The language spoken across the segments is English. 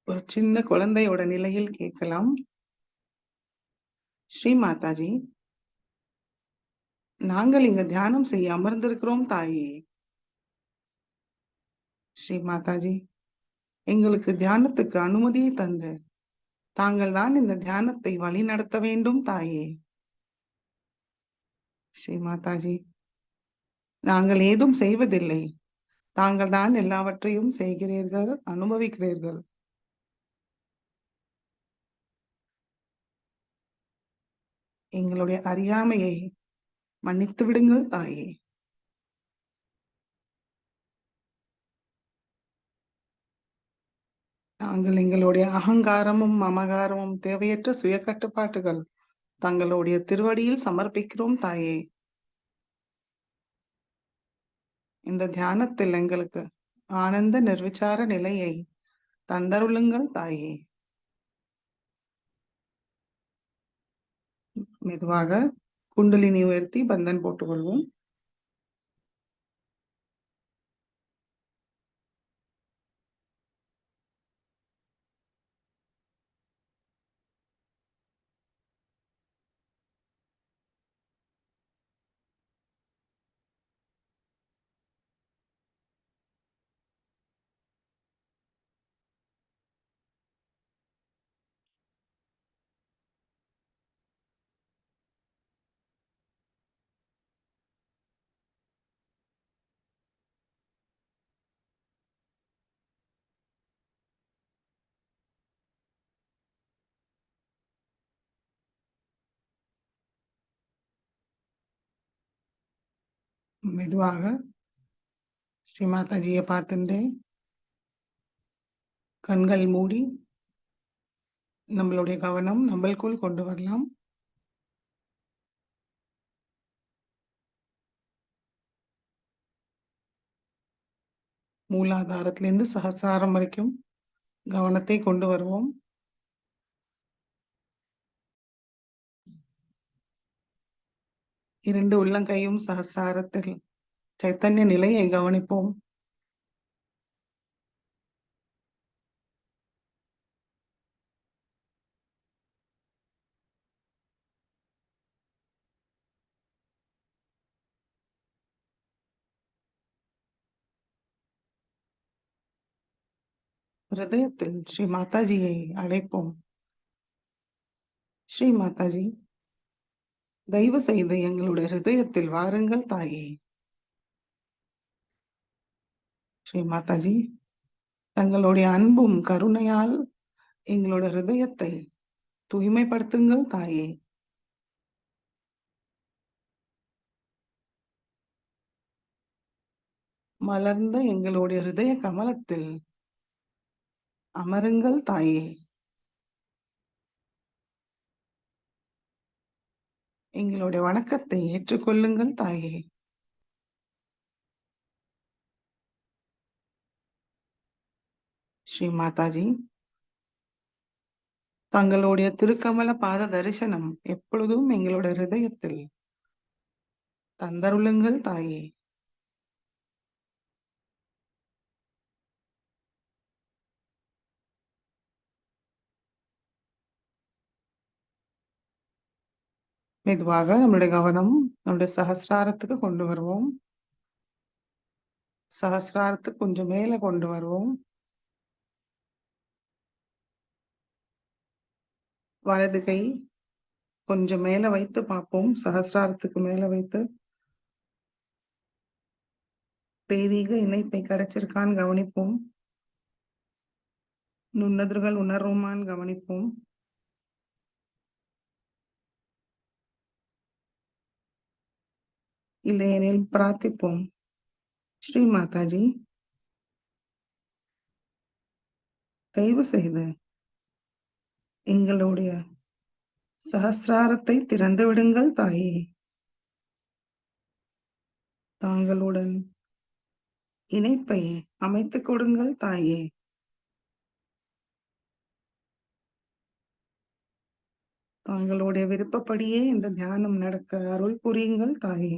ஒரு சின்ன குழந்தையோட நிலையில் கேட்கலாம். ஸ்ரீ மாதாஜி, நாங்கள் இங்க தியானம் செய்ய அமர்ந்திருக்கிறோம் தாயே. ஸ்ரீ மாதாஜி, எங்களுக்கு தியானத்துக்கு அனுமதியை தந்து தாங்கள் தான் இந்த தியானத்தை வழி நடத்த வேண்டும் தாயே. ஸ்ரீ மாதாஜி, நாங்கள் ஏதும் செய்வதில்லை. தாங்கள் தான் எல்லாவற்றையும் செய்கிறீர்கள், அனுபவிக்கிறீர்கள். எங்களுடைய அறியாமையை மன்னித்து விடுங்கள் தாயே. நாங்கள் எங்களுடைய அகங்காரமும் மமகாரமும் தேவையற்ற சுய கட்டுப்பாட்டுகள் தங்களுடைய திருவடியில் சமர்ப்பிக்கிறோம் தாயே. இந்த தியானத்தில் எங்களுக்கு ஆனந்த நிர்விச்சார நிலையை தந்தருளுங்கள் தாயே. மெதுவாக குண்டலினி உயர்த்தி பந்தன் போட்டுக்கொள்வோம். மெதுவாக ஸ்ரீ மாதாஜியை பார்த்துட்டு கண்கள் மூடி நம்மளுடைய கவனம் நம்மளுக்குள் கொண்டு வரலாம். மூலாதாரத்திலிருந்து சகசிராரம் வரைக்கும் கவனத்தை கொண்டு வருவோம். இரண்டு உள்ளங்கையும் சகசிராரத்தில் சைத்தன்ய நிலையை கவனிப்போம். ஹிருதயத்தில் ஸ்ரீ மாதாஜியை அழைப்போம். ஸ்ரீ மாதாஜி, தயவு செய்து எங்களுடைய ஹிருதயத்தில் வாருங்கள் தாயே. ஸ்ரீ மாதாஜி, தங்களுடைய அன்பும் கருணையால் எங்களோட ஹிருதயத்தை தூய்மைப்படுத்துங்கள் தாயே. மலர்ந்த எங்களுடைய ஹிருதய கமலத்தில் அமருங்கள் தாயே. எங்களுடைய வணக்கத்தை ஏற்றுக்கொள்ளுங்கள் தாயே. ஸ்ரீ மாதாஜி, தங்களுடைய திருக்கமல பாத தரிசனம் எப்பொழுதும் எங்களுடைய ஹிருதயத்தில் தந்தருளுங்கள் தாயே. மெதுவாக நம்மளுடைய கவனம் நம்முடைய சகசிராரத்துக்கு கொண்டு வருவோம். சகசிராரத்துக்கு கொஞ்சம் மேல கொண்டு வருவோம். வலது கை கொஞ்சம் மேல வைத்து பார்ப்போம். சகசிராரத்துக்கு மேல வைத்து தெய்வீக இணைப்பை கிடைச்சிருக்கான்னு கவனிப்போம். நுண்ணதிர்கள் உணர்வுமான்னு கவனிப்போம். இல்லையெனில் பிரார்த்திப்போம். ஸ்ரீ மாதாஜி, தயவு செய்து எங்களுடைய சகசிராரத்தை திறந்து விடுங்கள் தாயே. தாங்களுடன் இணைப்பை அமைத்துக் கொடுங்கள் தாயே. தாங்களுடைய விருப்பப்படியே இந்த தியானம் நடக்க அருள் புரியுங்கள் தாயே.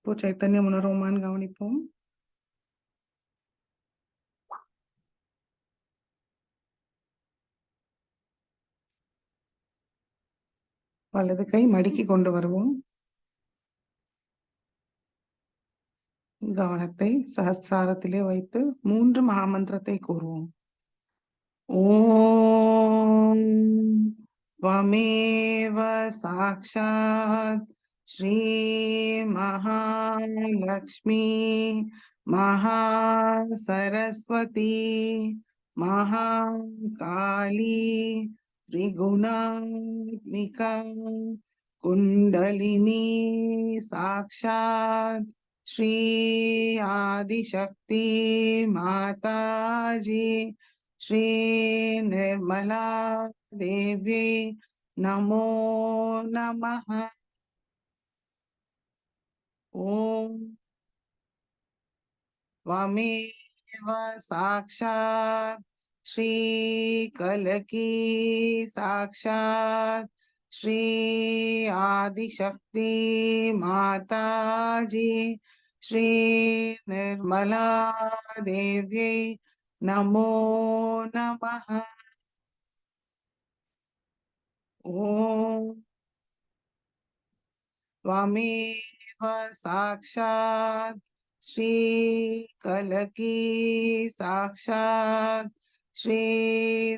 இப்போ சைத்தன்யம் உணர்வோமான்னு கவனிப்போம். வலது கை மடிக்கி கொண்டு வருவோம். கவனத்தை சஹஸ்ராரத்திலே வைத்து 3 மகாமந்திரத்தை கூறுவோம். ஓம் त्वमेव साक्षात् श्री महालक्ष्मी महासरस्वती महाकाली त्रिगुणात्मिका कुंडलिनी साक्षात् श्री आदिशक्ति माताजी श्री निर्मला देवी नमो नमः। ओम त्वमेव साक्षात् श्री कलकी साक्षात् श्री आदिशक्ति माताजी श्री निर्मला देवी नमो नमः। ओम त्वमेव साक्षात् श्री कलकी साक्षात् श्री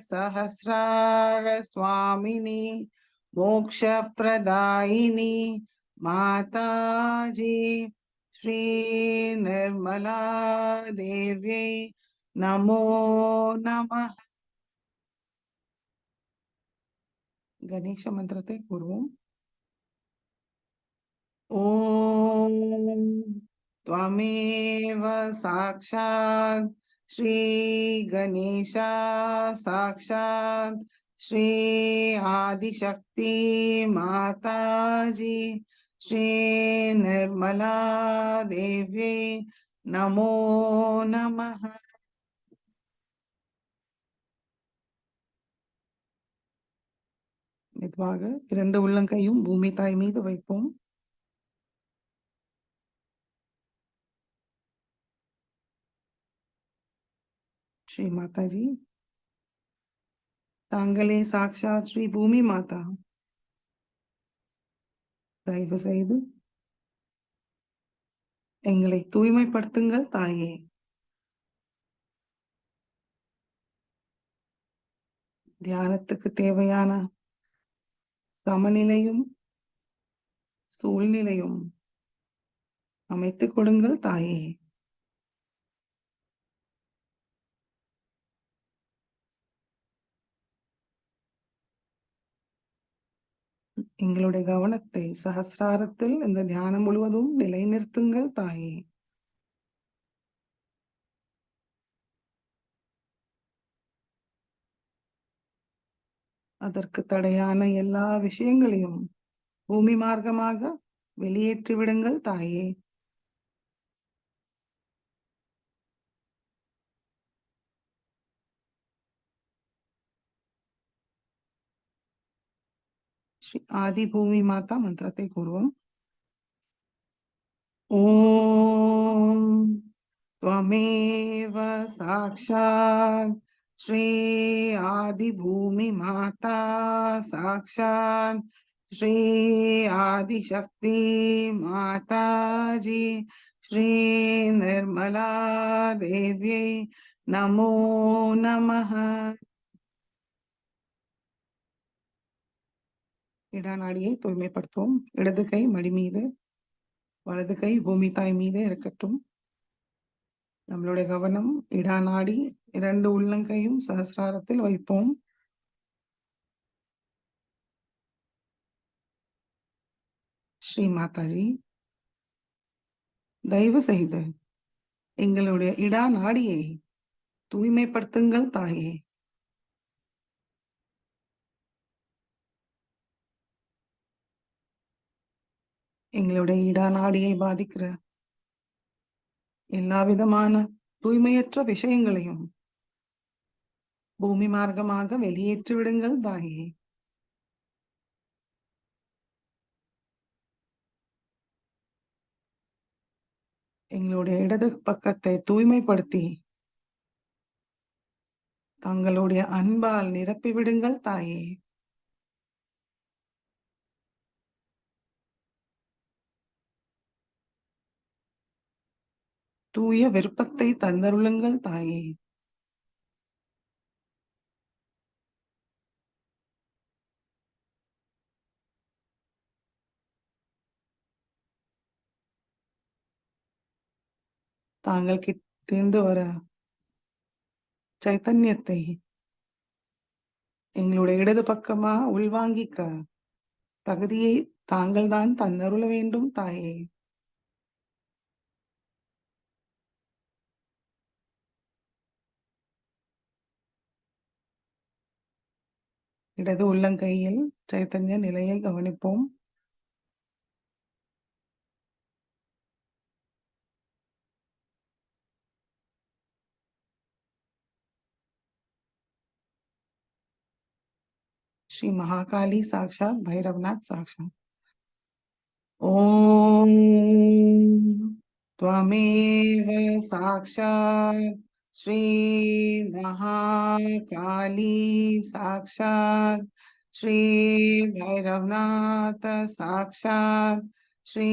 सहस्रार स्वामिनी मोक्षप्रदायिनी माताजी श्री निर्मला देवी नमो नमः। गणेश मंत्रते कुर्वोम। ओम त्वमेव साक्षात् श्री गणेशा साक्षात् श्री आदिशक्ति माताजी श्री निर्मला देवी नमो नमः। மெதுவாக 2 உள்ளங்கையும் பூமி தாய் மீது வைப்போம். श्री माता जी தாங்களே சாக்ஷாத் ஸ்ரீ பூமி மாதா. தயவு செய்து எங்களை தூய்மைப்படுத்துங்கள் தாயே. தியானத்துக்கு தேவையான சமநிலையும் சூழ்நிலையும் அமைத்துக் கொடுங்கள் தாயே. எங்களுடைய கவனத்தை சஹஸ்ராரத்தில் இந்த தியானம் முழுவதும் நிலைநிறுத்துங்கள் தாயே. அதற்கு தடையான எல்லா விஷயங்களையும் பூமி மார்க்கமாக வெளியேற்றி விடுங்கள் தாயே. ஸ்ரீ ஆதி பூமி மாதா மந்திரத்தை கூறுவோம். ஓம் त्वमेव साक्षात् श्री आदिभूमि माता साक्षात् श्री आदिशक्ति माताजी श्री निर्मला देवी नमो नमः। இடநாடியை தூய்மைப்படுத்துவோம். இடது கை மடி மீது, வலது கை பூமி தாய் மீது இருக்கட்டும். நம்மளுடைய கவனம் இடநாடி, 2 உள்ளங்கையும் சஹஸ்ராரத்தில் வைப்போம். ஸ்ரீ மாதாஜி தயவு செய்து எங்களுடைய இடா நாடியை தூய்மைப்படுத்துங்கள் தாயே. எங்களுடைய இடா நாடியை பாதிக்கிற எல்லா விதமான தூய்மையற்ற விஷயங்களையும் பூமி மார்க்கமாக வெளியேற்றி விடுங்கள் தாயே. எங்களுடைய இடது பக்கத்தை தூய்மைப்படுத்தி தங்களுடைய அன்பால் நிரப்பி விடுங்கள் தாயே. தூய விருப்பத்தை தந்தருளுங்கள் தாயே. தாங்கள் கிட்டிருந்து வர சைத்தன்யத்தை எங்களுடைய இடது பக்கமா உள்வாங்கிக்க தகுதியை தாங்கள் தான் தந்தருள வேண்டும் தாயே. இடது உள்ளங்கையில் சைத்தன்ய நிலையை கவனிப்போம். ஸ்ரீ மகாகாளி சாக்ஷாத், பைரவநாத் சாக்ஷாத். ஓம் त्वमेव साक्षात् श्री महाकाली साक्षात् श्री भैरवनाथ साक्षात् श्री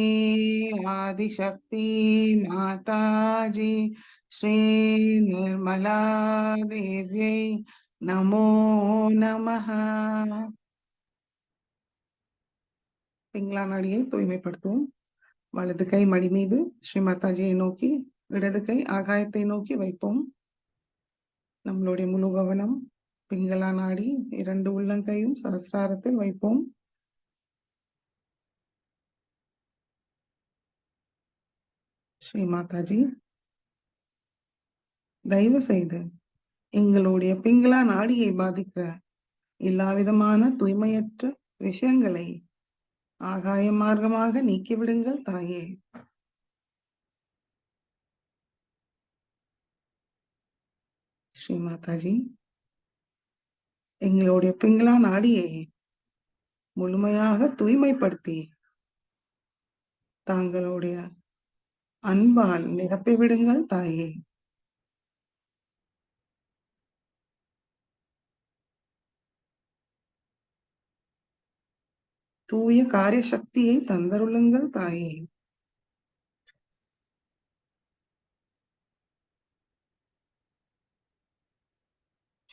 आदिशक्ति माताजी श्री निर्मला देव्यै नमो नमः. பிங்களா நாடியை தூய்மைப்படுத்துவோம். வலது கை மடி மீது ஸ்ரீ மாதாஜியை நோக்கி, இடது கை ஆகாயத்தை நோக்கி வைப்போம். நம்மளுடைய முழு கவனம் பிங்களா நாடி, இரண்டு உள்ளங்கையும் சஹஸ்ராரத்தில் வைப்போம். ஸ்ரீ மாதாஜி, தயவு செய்து எங்களுடைய பிங்களா நாடியை பாதிக்கிற எல்லா விதமான தூய்மையற்ற விஷயங்களை ஆகாய மார்க்கமாக நீக்கிவிடுங்கள் தாயே. ஸ்ரீ மாதாஜி, எங்களுடைய பிங்களா நாடியை முழுமையாக தூய்மைப்படுத்தி தாங்களுடைய அன்பால் நிரப்பிவிடுங்கள் தாயே. தூய காரிய சக்தியை தந்தருளுங்கள் தாயே.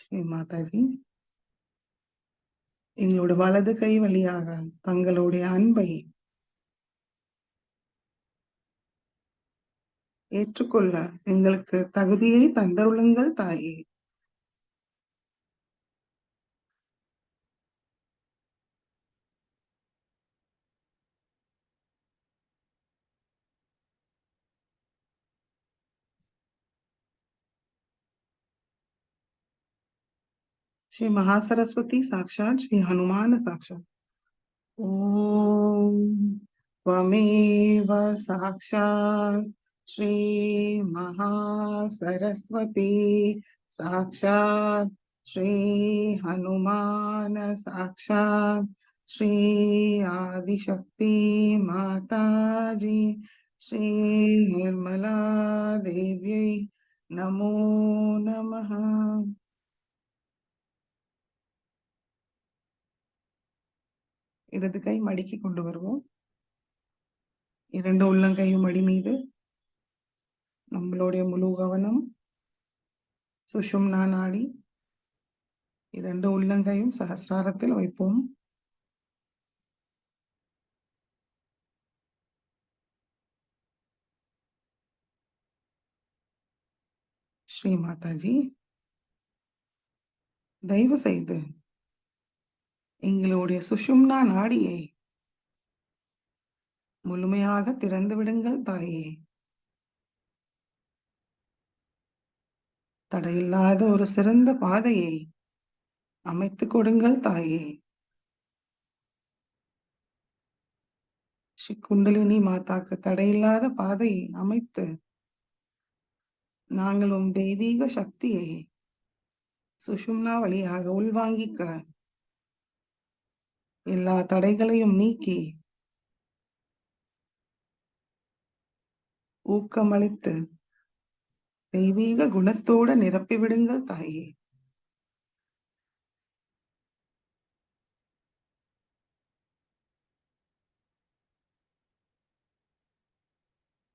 ஸ்ரீ மாதாஜி, எங்களோட வலது கை வழியாக தங்களுடைய அன்பை ஏற்றுக்கொள்ள எங்களுக்கு தகுதியை தந்தருளுங்கள் தாயே. श्री महासरस्वती साक्षात, श्री हनुमान साक्षात. ओम त्वमेव साक्षात श्री महासरस्वती साक्षात श्री हनुमान साक्षात श्री आदिशक्ति माताजी श्री निर्मला देव्यै नमो नमः. இடது கை மடிக்கி கொண்டு வருவோம். இரண்டு உள்ளங்கையும் மடி மீது நம்மளுடைய முழு கவனம் சுஷும்னா நாடி, இரண்டு உள்ளங்கையும் சஹஸ்ராரத்தில் வைப்போம். ஸ்ரீ மாதாஜி, தயவு செய்து எங்களுடைய சுஷும்னா நாடியை முழுமையாக திறந்து விடுங்கள் தாயே. தடையில்லாத ஒரு சிறந்த பாதையை அமைத்து கொடுங்கள் தாயே. ஸ்ரீ குண்டலினி மாதாக்கு தடையில்லாத பாதையை அமைத்து நாங்களும் தெய்வீக சக்தியை சுஷும்னா வழியாக உள்வாங்கிக்க எல்லா தடைகளையும் நீக்கி ஊக்கமளித்து தெய்வீக குணத்தோட நிரப்பிவிடுங்கள் தாயே.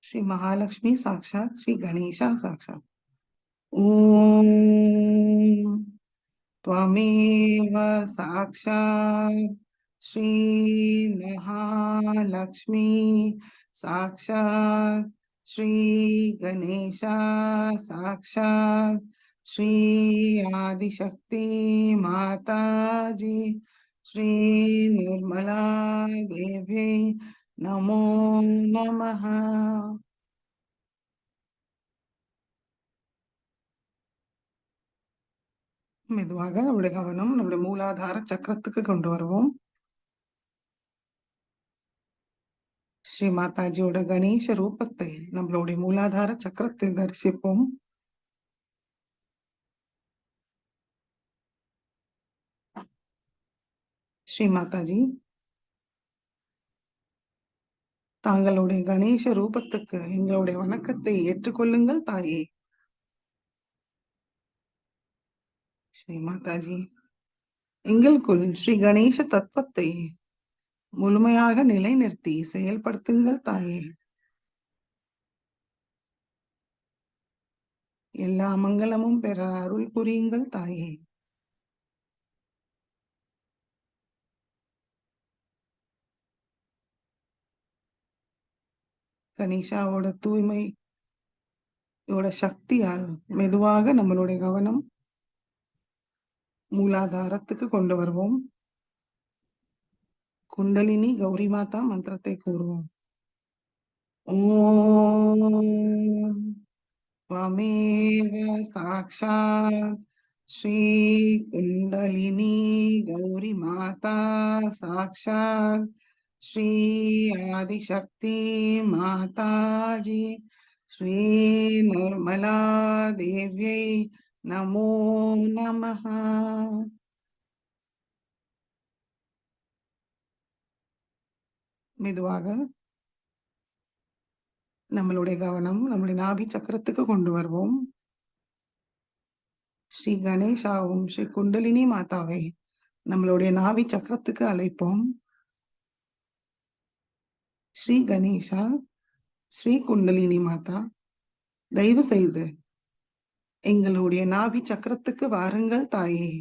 ஸ்ரீ மகாலட்சுமி சாக்ஷாத், ஸ்ரீ கணேசா சாக்ஷாத். ஓம் त्वमेव साक्षात् श्री महालक्ष्मी साक्षात् श्री गणेशा साक्षात् श्री आदिशक्ति माता जी श्री निर्मला देवी नमो नमः. மெதுவாக நம்முடைய கவனம் நம்முடைய மூலாதார சக்கரத்துக்கு கொண்டு வருவோம். ஸ்ரீ மாதாஜியோட கணேச ரூபத்தை நம்மளுடைய மூலாதார சக்கரத்தில் தரிசிப்போம். ஸ்ரீ மாதாஜி, தாங்களுடைய கணேச ரூபத்துக்கு எங்களுடைய வணக்கத்தை ஏற்றுக்கொள்ளுங்கள் தாயே. ஸ்ரீ மாதாஜி, எங்களுக்குள் ஸ்ரீ கணேச தத்துவத்தை முழுமையாக நிலைநிறுத்தி செயல்படுத்துங்கள் தாயே. எல்லா மங்களமும் பெற அருள் புரியுங்கள் தாயே. கணேசாவோட தூய்மையோட சக்தியால் மெதுவாக நம்மளுடைய கவனம் மூலாதாரத்துக்கு கொண்டு வருவோம். குண்டலினி கௌரி மாதா மந்திரத்தை கூறுவோம். ஓம் त्वमेव साक्षात् श्री कुंडलिनी गौरी माता साक्षात् श्री आदिशक्ति माता जी श्री निर्मला देव्यै नमो नमः. மெதுவாக நம்மளுடைய கவனம் நம்முடைய நாபி சக்கரத்துக்கு கொண்டு வருவோம். ஸ்ரீ கணேசாவும் ஸ்ரீ குண்டலினி மாதாவை நம்மளுடைய நாபி சக்கரத்துக்கு அழைப்போம். ஸ்ரீ கணேசா, ஸ்ரீ குண்டலினி மாதா, தயவு செய்து எங்களுடைய நாபி சக்கரத்துக்கு வாருங்கள் தாயே.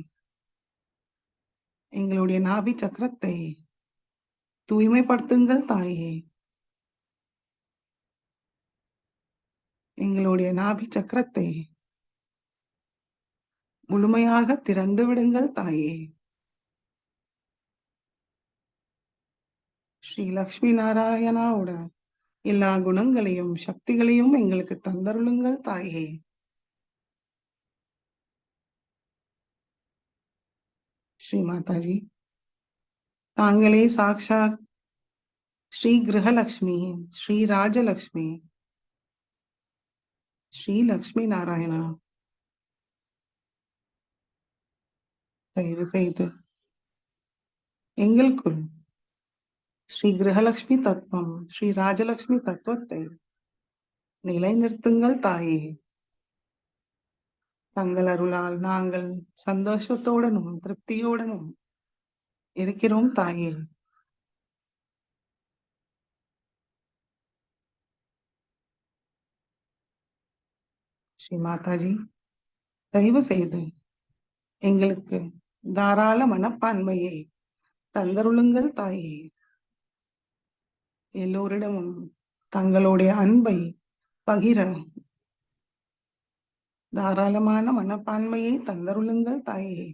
எங்களுடைய நாபி சக்கரத்தை தூய்மைப்படுத்துங்கள் தாயே. எங்களுடைய நாபி சக்கரத்தை முழுமையாக திறந்து விடுங்கள் தாயே. ஸ்ரீ லக்ஷ்மி நாராயணாவோட எல்லா குணங்களையும் சக்திகளையும் எங்களுக்கு தந்தருளுங்கள் தாயே. ஸ்ரீ மாதாஜி, தாங்களே சாக்ஷாத் ஸ்ரீ கிரகலக்ஷ்மி, ஸ்ரீ ராஜலக்ஷ்மி, ஸ்ரீ லக்ஷ்மி நாராயணா. தயவு செய்து எங்களுக்குள் ஸ்ரீ கிரகலட்சுமி தத்துவம், ஸ்ரீ ராஜலட்சுமி தத்துவத்தை நிலைநிறுத்துங்கள் தாயே. தங்கள் அருளால் நாங்கள் சந்தோஷத்தோடனும் திருப்தியோடனும் இருக்கிறோம் தாயே. ஸ்ரீ மாதாஜி, தயவு செய்து எங்களுக்கு தாராள மனப்பான்மையை தந்தருளுங்கள் தாயே. எல்லோரிடமும் தங்களுடைய அன்பை பகிர தாராளமான மனப்பான்மையை தந்தருளுங்கள் தாயே.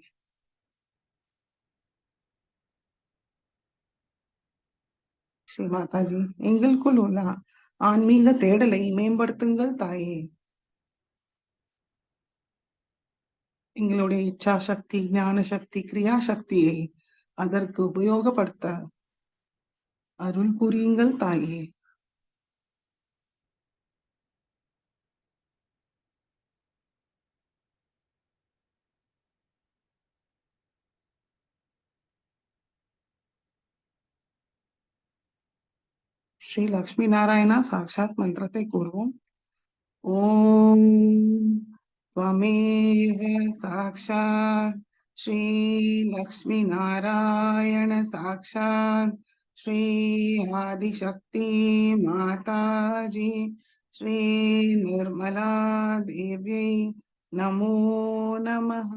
ஸ்ரீ மாதாஜி, எங்களுக்குள் உள்ள ஆன்மீக தேடலை மேம்படுத்துங்கள் தாயே. எங்களுடைய இச்சா சக்தி, ஞான சக்தி, கிரியா சக்தியை அதற்கு உபயோகப்படுத்த அருள் புரியுங்கள் தாயே. ஸ்ரீ லக்ஷ்மி நாராயணா சாக்ஷாத் மந்திரத்தை கூறுவோம். ஓம் त्वमेव साक्षात् श्री लक्ष्मी नारायण साक्षात् श्री आदिशक्ति माताजी श्री निर्मला देव्यै नमो नमः.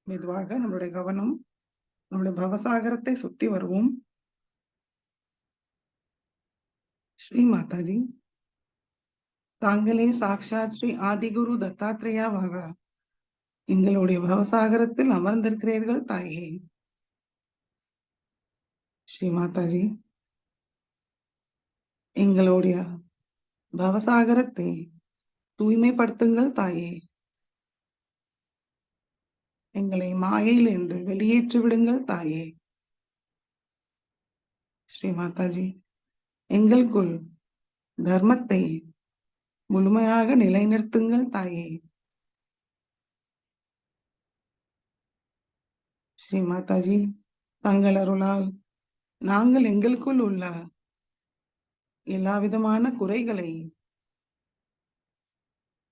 மெதுவாக நம்மளுடைய கவனம் நம்முடைய பவசாகரத்தை சுத்தி வருவோம். ஸ்ரீ மாதாஜி, தாங்களே சாக்ஷாத் ஸ்ரீ ஆதிகுரு தத்தாத்ரேயாவாக எங்களுடைய பவசாகரத்தில் அமர்ந்திருக்கிறீர்கள் தாயே. ஸ்ரீ மாதாஜி, எங்களுடைய பவசாகரத்தை தூய்மைப்படுத்துங்கள் தாயே. எங்களை மாயையிலிருந்து வெளியேற்றி விடுங்கள் தாயே. ஸ்ரீ மாதாஜி, எங்களுக்குள் தர்மத்தை முழுமையாக நிலைநிறுத்துங்கள் தாயே. ஸ்ரீ மாதாஜி, தங்கள் அருளால் நாங்கள் எங்களுக்குள் உள்ள எல்லா விதமான குறைகளை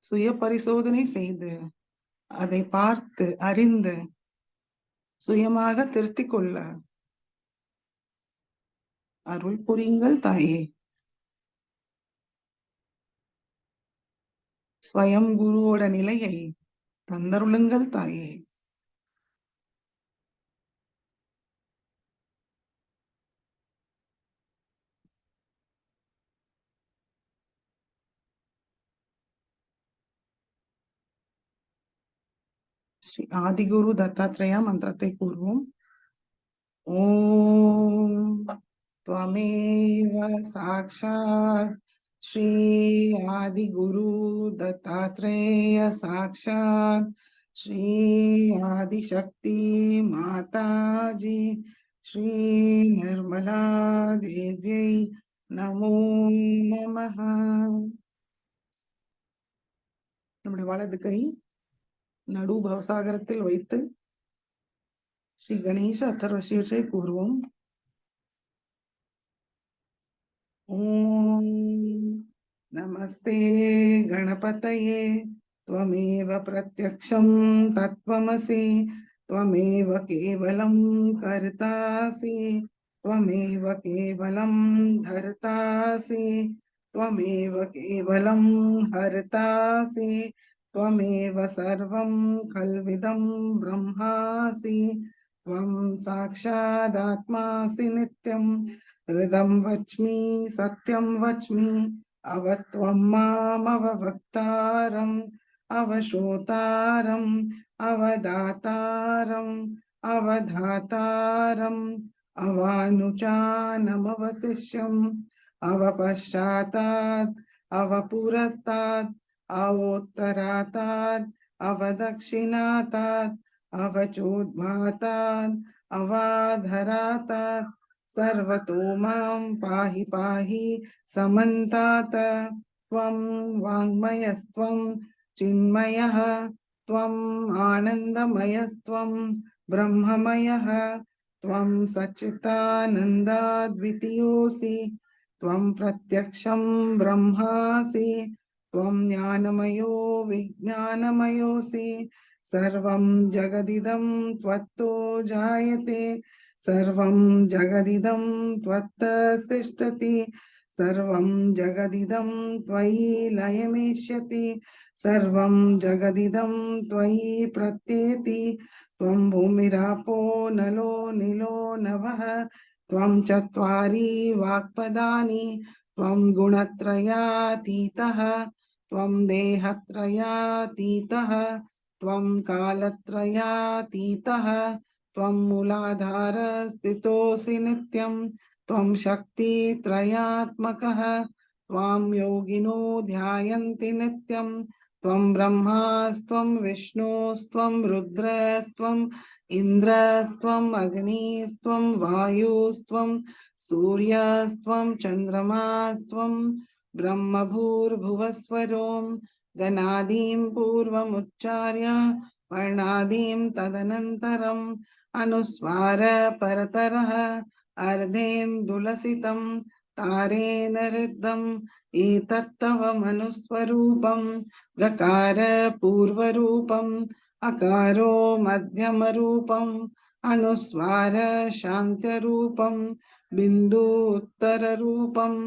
சுய பரிசோதனை செய்து அதை பார்த்து அறிந்து சுயமாக திருத்திக் கொள்ள அருள் புரியுங்கள் தாயே. ஸ்வயம் குருவோட நிலையை தந்தருளுங்கள் தாயே. ஸ்ரீ ஆதிகுரு தத்தாத்ரேயா மந்திரத்தை கூறுவோம். ஓம் त्वमेव साक्षात् श्री आदिगुरु दत्तात्रेय साक्षात् श्री आदिशक्ति माताजी श्री निर्मला देव्यै नमो नमः. நம்முடைய வலது கை நடு பவசாகரத்தில் வைத்து ஸ்ரீ கணேச அத்தர்வ சீர்ஷை கூறுவோம். ஓம் நமஸ்தே गणपतये त्वमेव प्रत्यक्षं तत्त्वमसि त्वमेव केवलं कर्तासि त्वमेव केवलं धर्तासि त्वमेव केवलं हर्तासि त्वमेव सर्वं खल्विदं ब्रह्मासि त्वं साक्षादात्मासि नित्यं हृदं वच्मि सत्यं वच्मि अवत्वं मामवक्तारम् अवशोतारम् अवदातारम् अवधातारम् अवानुचानमवशिष्यम् अवपश्चातात् अवपुरस्तात् अवोत्तरातात् अवदक्षिणातात् अवचोद्भातात् अवाधरातात् सर्वतो मां पाहि पाहि समन्तात्. त्वं वाङ्मयस्त्वं चिन्मयः त्वम् आनन्दमयस्त्वं ब्रह्ममयः त्वं सच्चिदानन्दाद्वितीयोऽसि त्वं प्रत्यक्षं ब्रह्मासि त्वं ज्ञानमयो विज्ञानमयोऽसि सर्वं जगदिदं त्वत्तो जायते सर्वं जगदिदं त्वत्ततिष्ठति सर्वं जगदिदं त्वयि लयमेष्यति सर्वं जगदिदं त्वयि प्रत्येति त्वं भूमिरापो नलो निलो नभः त्वं चत्वारि वाक्पदानि त्वं गुणत्रयातीतः त्वं देहत्रयातीतः त्वं कालत्रयातीतः त्वं मूलाधार स्थितोऽसि नित्यं त्वं शक्तित्रयात्मकः त्वां योगिनो ध्यायन्ति नित्यं त्वं ब्रह्मास्त्वं विष्णुस्त्वं रुद्रस्त्वं इन्द्रस्त्वं अग्निस्त्वं वायुस्त्वं सूर्यस्त्वं चन्द्रमास्त्वं ब्रह्मभूर्भुवस्वरों गणादीं पूर्वमुच्चार्य वर्णादीं तदनन्तरम् अनुस्वार परतरः अर्धेन्दुलसितं तारेण रुद्धम् एतत्तव मनुस्वरूपं गकार पूर्वरूपम् अकारो मध्यमरूपम् अनुस्वार शान्त्यरूपम् बिन्दु उत्तररूपम्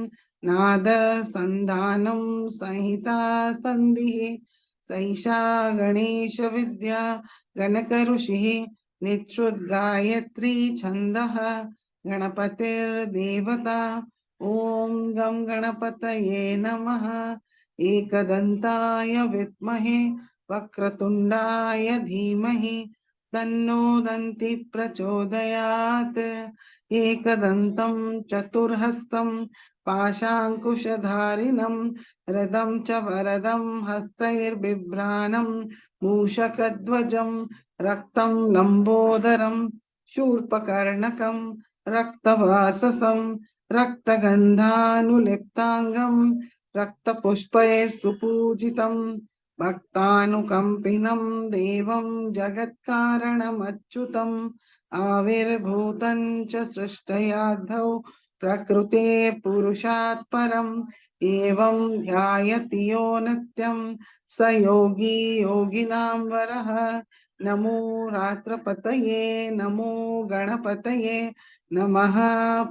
नाद संधानं संहिता संधिः सैषा गणेश विद्या गणक ऋषिः नित्युद्गायत्री छन्दः गणपतिर्देवता ॐ गं गणपतये नमः एकदन्ताय विद्महे वक्रतुण्डाय धीमहि तन्नो दन्ति प्रचोदयात् एकदन्तं चतुर्हस्तं पाशाङ्कुशधारिणं रदं च वरदं हस्तैर्बिभ्राणं मूषकध्वजं रक्तं लम्बोदरं शूर्पकर्णकं रक्तवाससं रक्तगन्धानुलिप्ताङ्गं रक्तपुष्पैर्सुपूजितं भक्तानुकम्पिनं देवं जगत्कारणमच्युतम् आविर्भूतं च सृष्टयाद्धौ प्रकृते पुरुषात् परम् एवं ध्यायति यो नित्यं स योगी योगिनां वरः नमो रात्रपतये नमो गणपतये नमः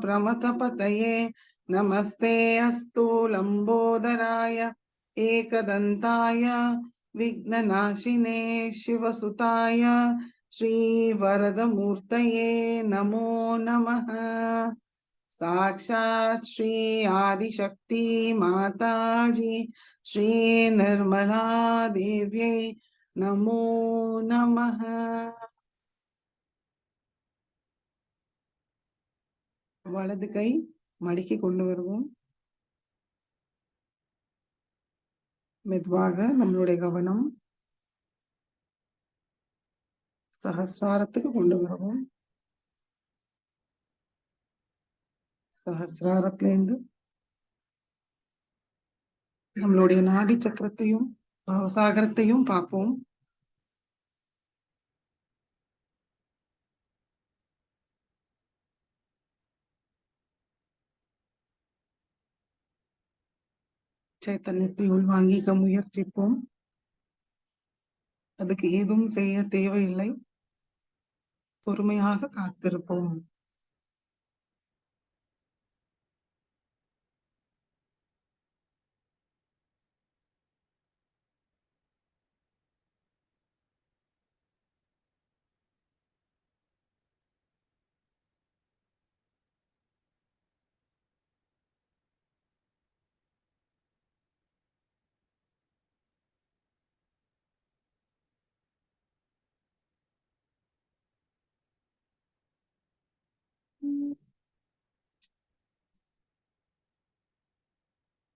प्रमथपतये नमस्ते अस्तु लम्बोदराय एकदन्ताय विघ्ननाशिने शिवसुताय श्रीवरदमूर्तये नमो नमः साक्षात् श्री आदिशक्ति माताजी श्री निर्मला देव्यै नमो नमः வலது கை மடிக்கு கொண்டு வருவோம். மெதுவாக நம்மளுடைய கவனம் சஹஸ்ராரத்துக்கு கொண்டு வருவோம். சஹஸ்ராரத்திலிருந்து நம்மளுடைய நாடி சக்கரத்தையும் சாகரத்தையும் பார்ப்போம். சைத்தன்யத்தை உள்வாங்கிக்க முயற்சிப்போம். அதுக்கு ஏதும் செய்ய தேவையில்லை. பொறுமையாக காத்திருப்போம்.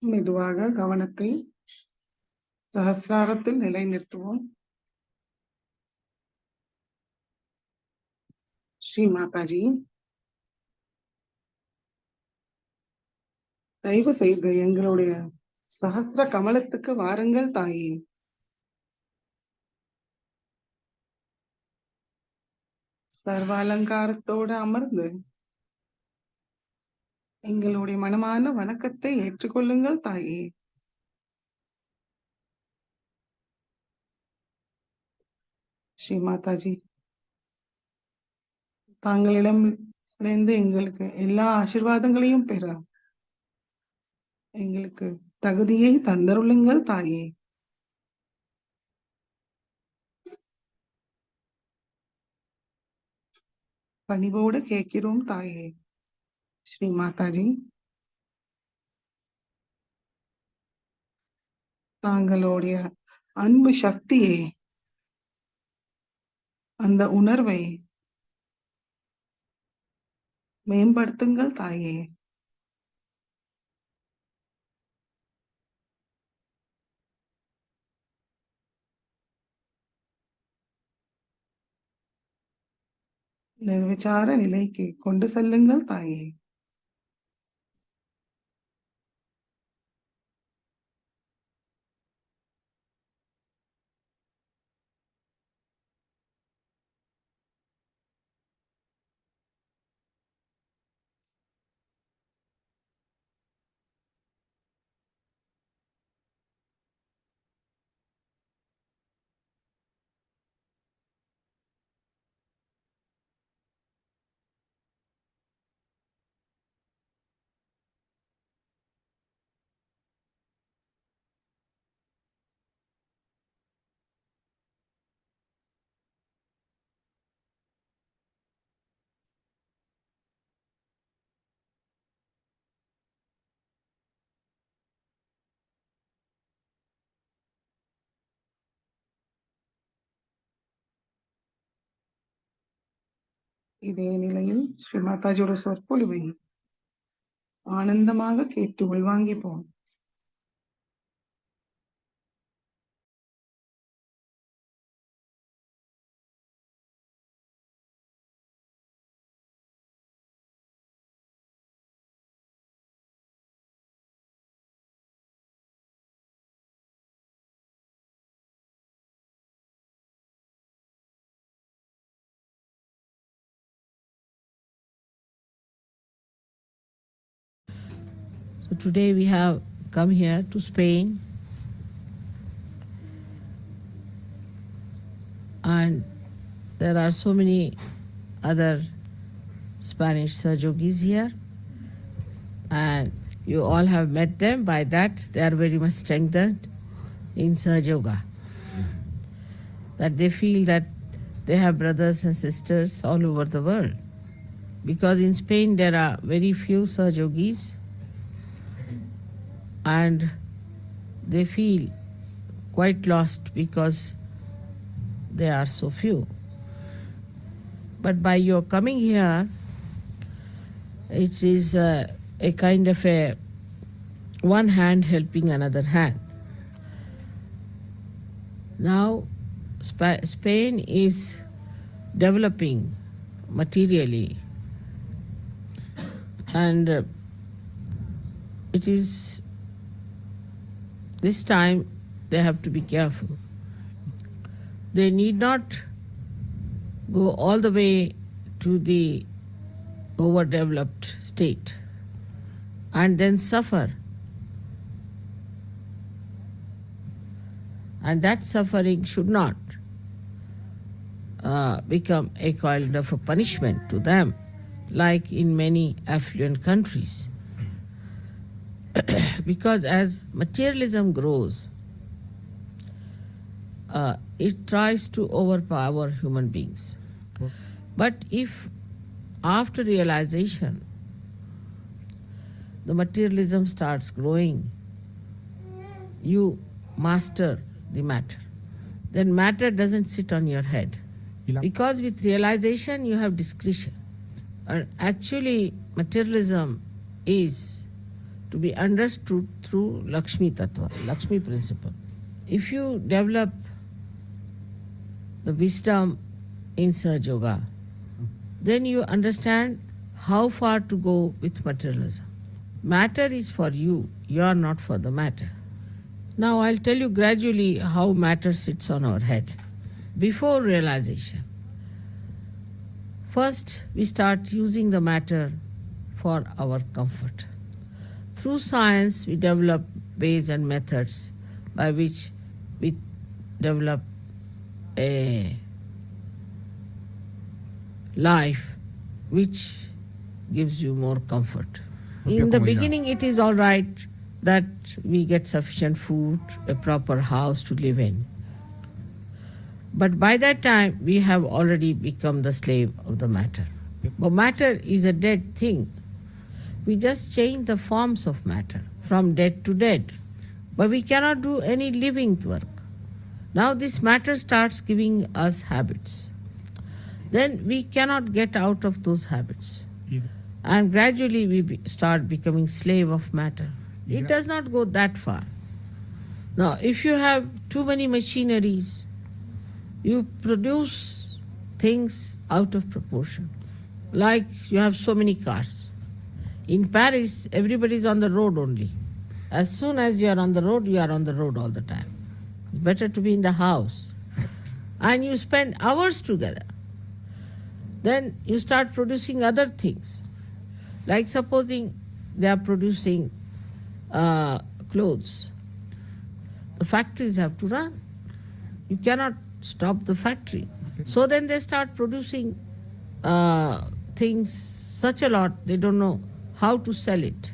மெதுவாக கவனத்தை சஹஸ்ராரத்தில் நிலைநிறுத்துவோம். ஸ்ரீ மாதாஜி, தயவு செய்து எங்களுடைய சஹஸ்ர கமலத்துக்கு வாருங்கள் தாயே. சர்வ அலங்காரத்தோடு அமர்ந்து எங்களுடைய மனமான வணக்கத்தை ஏற்றுக்கொள்ளுங்கள் தாயே. ஸ்ரீ மாதாஜி, தாங்களிடமிருந்து எங்களுக்கு எல்லா ஆசீர்வாதங்களையும் பெற எங்களுக்கு தகுதியை தந்தருளுங்கள் தாயே. பணிவோடு கேட்கிறோம் தாயே. ஸ்ரீ மாதாஜி, தாங்களுடைய அன்பு சக்தியை, அந்த உணர்வை மேம்படுத்துங்கள் தாயே. நிர்விசார நிலைக்கு கொண்டு செல்லுங்கள் தாயே. இதே நிலையில் ஸ்ரீமாதாஜியோட சொற்பொழிவை ஆனந்தமாக கேட்டு உள்வாங்கிப்போம். So today we have come here to Spain, and there are so many other Spanish Sahajogis here, and you all have met them. By that they are very much strengthened in Sahaja, that they feel that they have brothers and sisters all over the world. Because in Spain there are very few Sahajogis, and they feel quite lost because they are so few. But by your coming here, it is a kind of a one hand helping another hand. Now Spain is developing materially, and it is this time they have to be careful. They need not go all the way to the overdeveloped state and then suffer. And that suffering should not become a kind of a punishment to them, like in many affluent countries. Because as materialism grows, it tries to overpower human beings. But if after realization the materialism starts growing, you master the matter, then matter doesn't sit on your head. Because with realization you have discretion. And actually materialism is to be understood through Lakshmi Tattva, Lakshmi principle. If you develop the wisdom in Sahaja Yoga, then you understand how far to go with materialism. Matter is for you, you are not for the matter. Now I'll tell you gradually how matter sits on our head. Before realization, first we start using the matter for our comfort. Through science we develop ways and methods by which we develop a life which gives you more comfort. In the beginning it is all right that we get sufficient food, a proper house to live in. But by that time we have already become the slave of the matter. But matter is a dead thing. We just change the forms of matter from dead to dead. But we cannot do any living work. Now this matter starts giving us habits. Then we cannot get out of those habits. And gradually we start becoming slave of matter. It does not go that far. Now if you have too many machineries, you produce things out of proportion. Like you have so many cars. In Paris, everybody is on the road only. As soon as you are on the road, you are on the road all the time. It's better to be in the house. And you spend hours together. Then you start producing other things. Like supposing they are producing clothes. The factories have to run. You cannot stop the factory. So then they start producing things such a lot, they don't know how to sell it.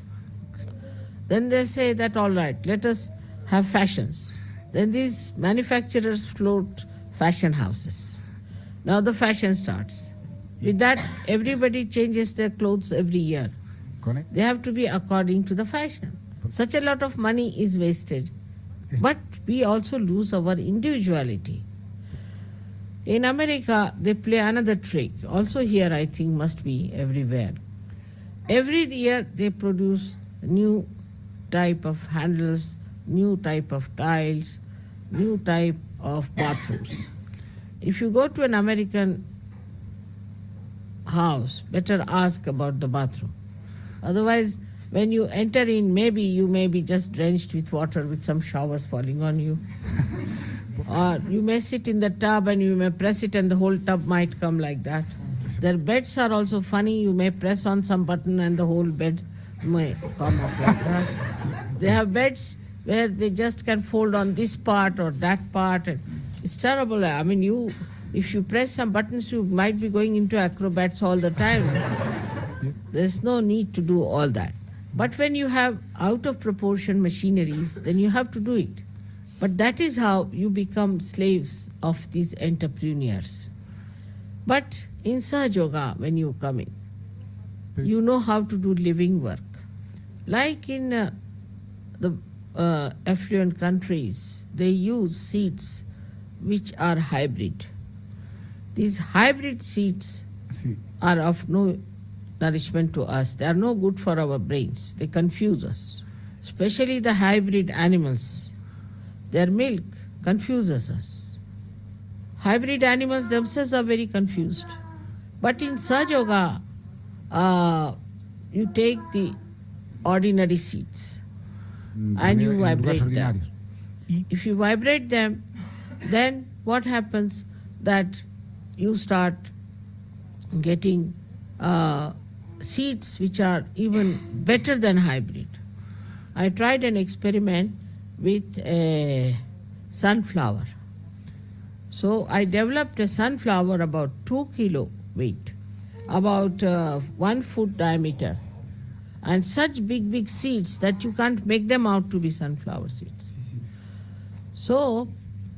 Then they say that all right, let us have fashions. Then these manufacturers float fashion houses. Now the fashion starts. With that, everybody changes their clothes every year. Correct. They have to be according to the fashion. Such a lot of money is wasted. But we also lose our individuality. In America, they play another trick. Also here, I think, must be everywhere. Every year, they produce new type of handles, new type of tiles, new type of bathrooms. If you go to an American house, better ask about the bathroom. Otherwise, when you enter in, maybe you may be just drenched with water with some showers falling on you. Or you may sit in the tub and you may press it and the whole tub might come like that. Their beds are also funny. You may press on some button and the whole bed may come up like that. They have beds where they just can fold on this part or that part. And it's terrible. I mean, if you press some buttons, you might be going into acrobats all the time. There's no need to do all that. But when you have out of proportion machineries, then you have to do it. But that is how you become slaves of these entrepreneurs. But in Sahaj Yoga, when you come in, you know how to do living work. Like in the affluent countries, they use seeds which are hybrid. These hybrid seeds are of no nourishment to us. They are no good for our brains. They confuse us. Especially the hybrid animals. Their milk confuses us. Hybrid animals themselves are very confused. But in Sahaj Yoga, you take the ordinary seeds and you vibrate them. If you vibrate them, then what happens that you start getting seeds which are even better than hybrid. I tried an experiment with a sunflower. So I developed a sunflower about 2 kilo weight, about 1 foot diameter, and such big seeds that you can't make them out to be sunflower seeds. So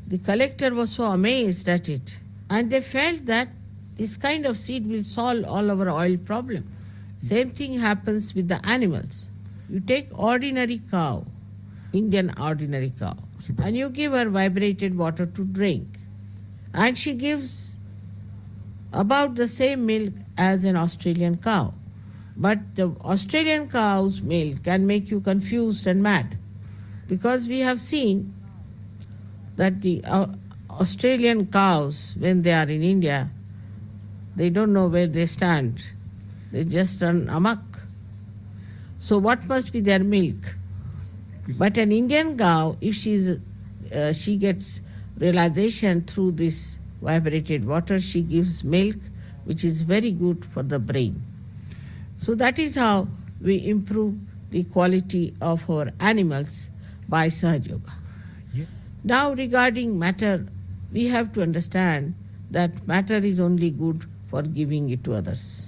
the collector was so amazed at it, and they felt that this kind of seed will solve all our oil problem. Same thing happens with the animals. You take ordinary cow, Indian ordinary cow, and you give her vibrated water to drink. And she gives about the same milk as an Australian cow. But the Australian cow's milk can make you confused and mad. Because we have seen that the Australian cows, when they are in India, they don't know where they stand. They just run amok. So what must be their milk? But an Indian cow, if she gets realization through this vibrated water, she gives milk which is very good for the brain. So that is how we improve the quality of our animals by Sahaj Yoga. Yeah. Now regarding matter, we have to understand that matter is only good for giving it to others.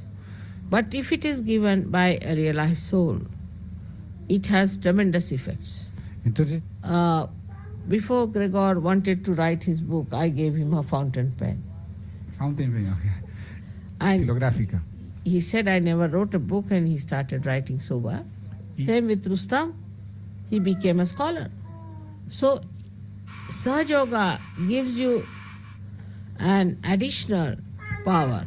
But if it is given by a realized soul, it has tremendous effects. Before Gregor wanted to write his book, I gave him a fountain pen. Fountain pen, okay. And Silográfica. He said, I never wrote a book, and he started writing so well. Same with Rustam. He became a scholar. So, Sahaj Yoga gives you an additional power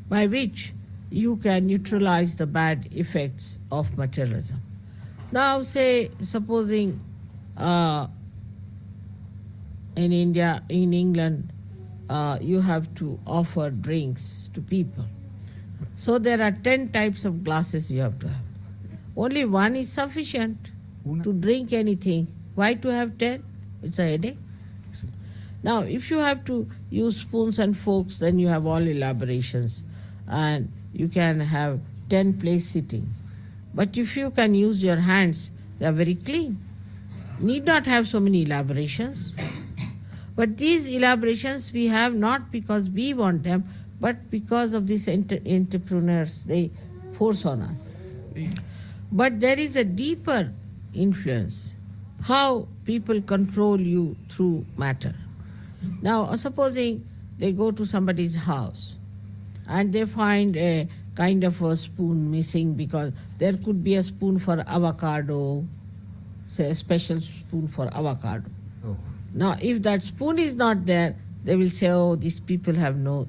by which you can neutralize the bad effects of materialism. Now, supposing in India, in England, you have to offer drinks to people. So there are 10 types of glasses you have to have. Only one is sufficient to drink anything. Why to have 10? It's a headache. Now, if you have to use spoons and forks, then you have all elaborations. And you can have 10 place sitting. But if you can use your hands, they are very clean. Need not have so many elaborations. But these elaborations we have not because we want them, but because of these entrepreneurs, they force on us. But there is a deeper influence, how people control you through matter. Now, supposing they go to somebody's house and they find a kind of a spoon missing because there could be a spoon for avocado, say a special spoon for avocado. Oh. Now, if that spoon is not there, they will say, oh, these people have no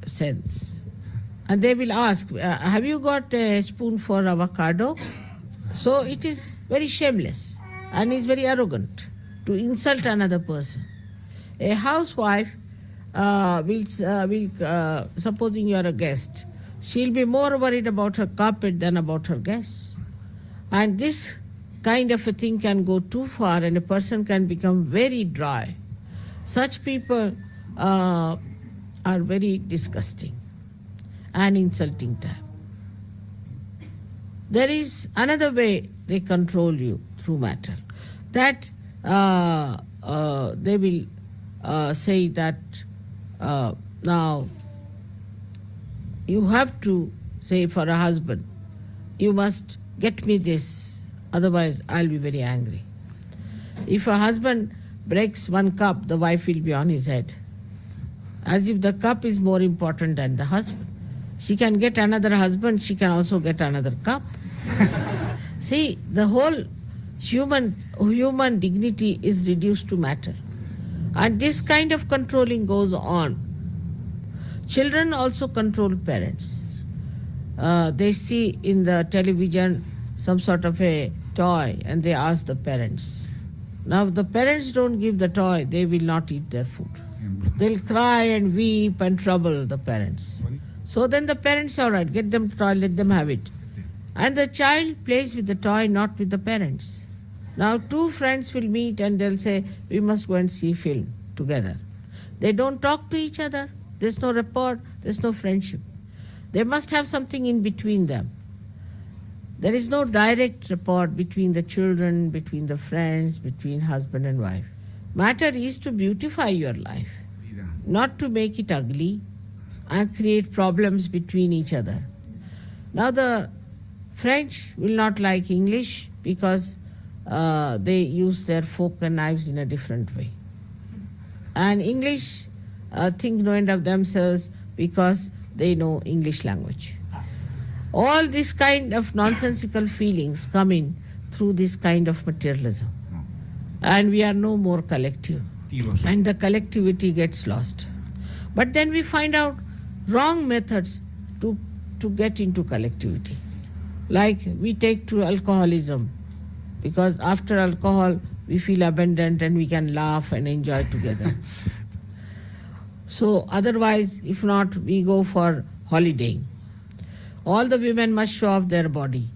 sense. And they will ask, have you got a spoon for avocado? So it is very shameless and is very arrogant to insult another person. A housewife supposing you are a guest, she'll be more worried about her carpet than about her guests. And this kind of a thing can go too far and a person can become very dry. Such people are very disgusting and insulting time. There is another way they control you through matter. That they will say that now you have to say for a husband, you must get me this, otherwise I'll be very angry. If a husband breaks one cup, the wife will be on his head, as if the cup is more important than the husband. She can get another husband, she can also get another cup. See, the whole human dignity is reduced to matter. And this kind of controlling goes on. Children also control parents. They see in the television some sort of a toy and they ask the parents. Now, if the parents don't give the toy, they will not eat their food. They'll cry and weep and trouble the parents. So then the parents say, all right, get them the toy, let them have it. And the child plays with the toy, not with the parents. Now, two friends will meet and they'll say, we must go and see film together. They don't talk to each other. There's no rapport, there's no friendship. They must have something in between them. There is no direct rapport between the children, between the friends, between husband and wife. Matter is to beautify your life, not to make it ugly and create problems between each other. Now, the French will not like English because they use their fork and knives in a different way. And English think no end of themselves because they know English language. All this kind of nonsensical feelings come in through this kind of materialism. And we are no more collective. And the collectivity gets lost. But then we find out wrong methods to get into collectivity. Like we take to alcoholism, because after alcohol we feel abandoned and we can laugh and enjoy together. So otherwise, if not, we go for holidaying. All the women must show off their body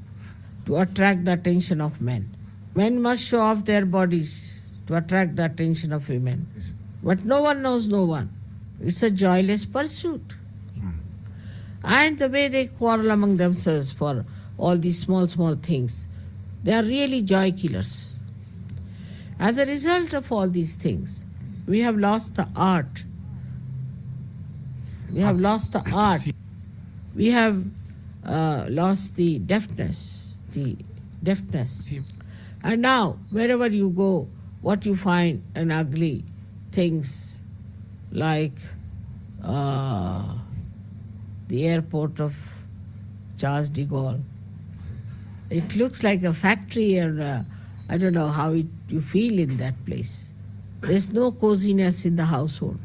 to attract the attention of men. Men must show off their bodies to attract the attention of women. But no one knows no one. It's a joyless pursuit. And the way they quarrel among themselves for all these small things, they are really joy killers. As a result of all these things, we have lost the art. We have lost the art. We have lost the deftness. And now, wherever you go, what you find an ugly things like the airport of Charles de Gaulle. It looks like a factory, and I don't know how you feel in that place. There's no coziness in the household.